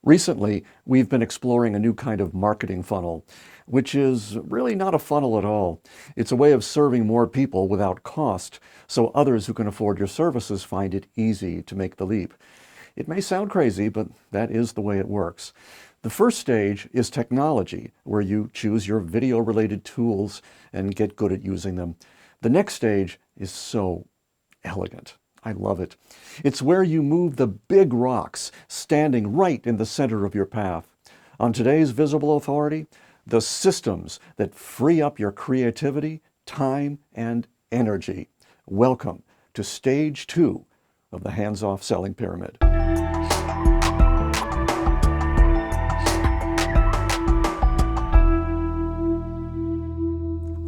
Recently, we've been exploring a new kind of marketing funnel, which is really not a funnel at all. It's a way of serving more people without cost, so others who can afford your services find it easy to make the leap. It may sound crazy, but that is the way it works. The first stage is technology, where you choose your video-related tools and get good at using them. The next stage is so elegant. I love it. It's where you move the big rocks standing right in the center of your path. On today's Visible Authority, the systems that free up your creativity, time, and energy. Welcome to stage 2 of the hands-off selling pyramid.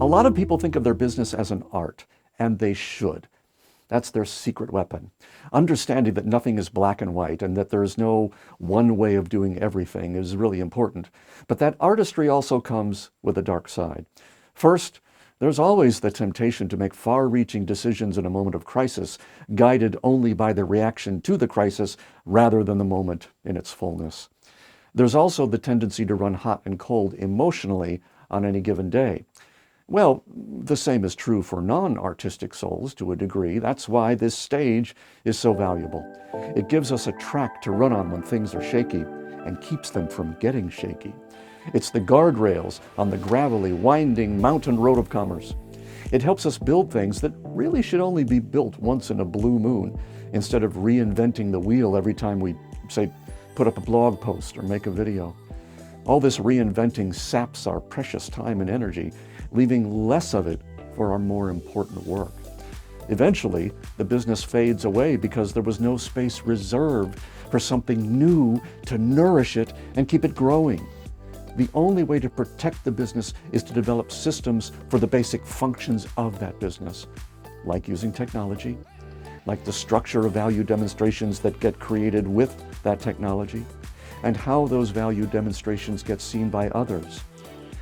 A lot of people think of their business as an art, and they should. That's their secret weapon. Understanding that nothing is black and white and that there's no one way of doing everything is really important. But that artistry also comes with a dark side. First, there's always the temptation to make far-reaching decisions in a moment of crisis, guided only by the reaction to the crisis rather than the moment in its fullness. There's also the tendency to run hot and cold emotionally on any given day. Well, the same is true for non-artistic souls to a degree. That's why this stage is so valuable. It gives us a track to run on when things are shaky and keeps them from getting shaky. It's the guardrails on the gravelly, winding mountain road of commerce. It helps us build things that really should only be built once in a blue moon, instead of reinventing the wheel every time we, say, put up a blog post or make a video. All this reinventing saps our precious time and energy, leaving less of it for our more important work. Eventually, the business fades away because there was no space reserved for something new to nourish it and keep it growing. The only way to protect the business is to develop systems for the basic functions of that business, like using technology, like the structure of value demonstrations that get created with that technology, and how those value demonstrations get seen by others.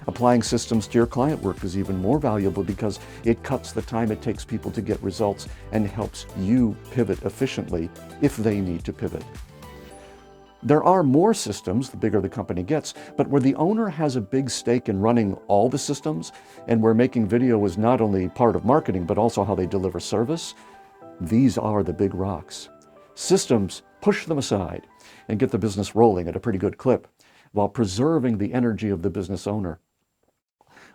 Applying systems to your client work is even more valuable because it cuts the time it takes people to get results and helps you pivot efficiently if they need to pivot. There are more systems the bigger the company gets, but where the owner has a big stake in running all the systems and where making video is not only part of marketing but also how they deliver service, these are the big rocks. Systems push them aside and get the business rolling at a pretty good clip while preserving the energy of the business owner.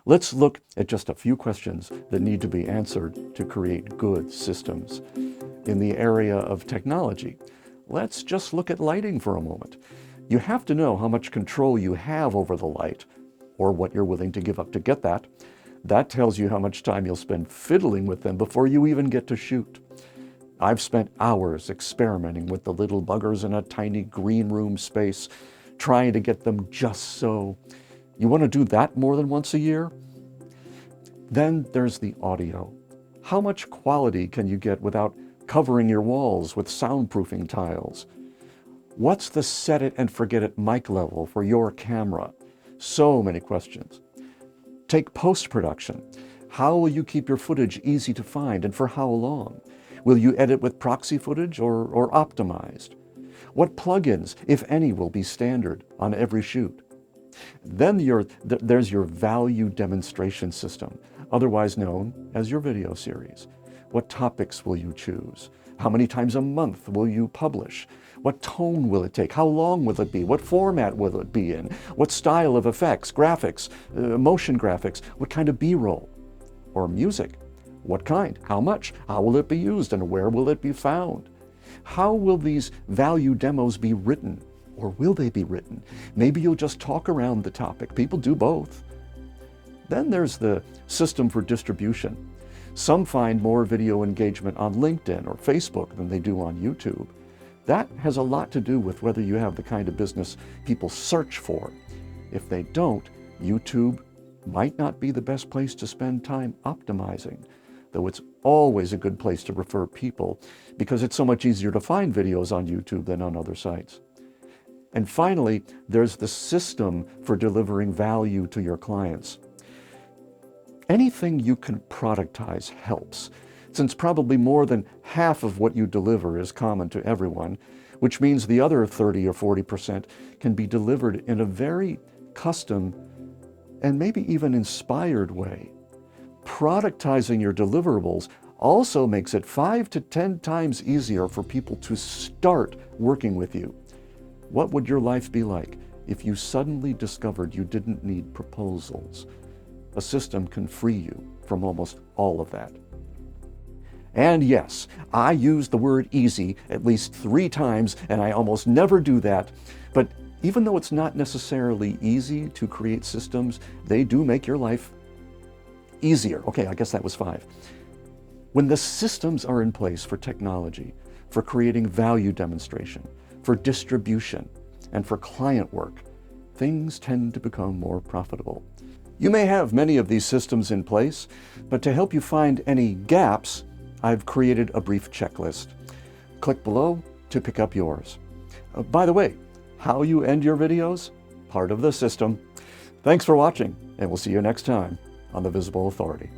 Let's look at just a few questions that need to be answered to create good systems. In the area of technology, let's just look at lighting for a moment. You have to know how much control you have over the light, or what you're willing to give up to get that. That tells you how much time you'll spend fiddling with them before you even get to shoot. I've spent hours experimenting with the little buggers in a tiny green room space, trying to get them just so. You want to do that more than once a year? Then there's the audio. How much quality can you get without covering your walls with soundproofing tiles? What's the set it and forget it mic level for your camera? So many questions. Take post-production. How will you keep your footage easy to find and for how long? Will you edit with proxy footage or optimized? What plugins, if any, will be standard on every shoot? Then there's your value demonstration system, otherwise known as your video series. What topics will you choose? How many times a month will you publish? What tone will it take? How long will it be? What format will it be in? What style of effects, graphics, motion graphics? What kind of B-roll? Or music? What kind? How much? How will it be used and where will it be found? How will these value demos be written? Or will they be written? Maybe you'll just talk around the topic. People do both. Then there's the system for distribution. Some find more video engagement on LinkedIn or Facebook than they do on YouTube. That has a lot to do with whether you have the kind of business people search for. If they don't, YouTube might not be the best place to spend time optimizing, though it's always a good place to refer people because it's so much easier to find videos on YouTube than on other sites. And finally, there's the system for delivering value to your clients. Anything you can productize helps. Since probably more than half of what you deliver is common to everyone, which means the other 30 or 40% can be delivered in a very custom and maybe even inspired way. Productizing your deliverables also makes it 5 to 10 times easier for people to start working with you. What would your life be like if you suddenly discovered you didn't need proposals? A system can free you from almost all of that. And yes, I use the word easy at least 3 times, and I almost never do that. But even though it's not necessarily easy to create systems, they do make your life easier. Okay, I guess that was 5. When the systems are in place for technology, for creating value demonstration, for distribution, and for client work, things tend to become more profitable. You may have many of these systems in place, but to help you find any gaps, I've created a brief checklist. Click below to pick up yours. By the way, how you end your videos? Part of the system. Thanks for watching, and we'll see you next time on The Visible Authority.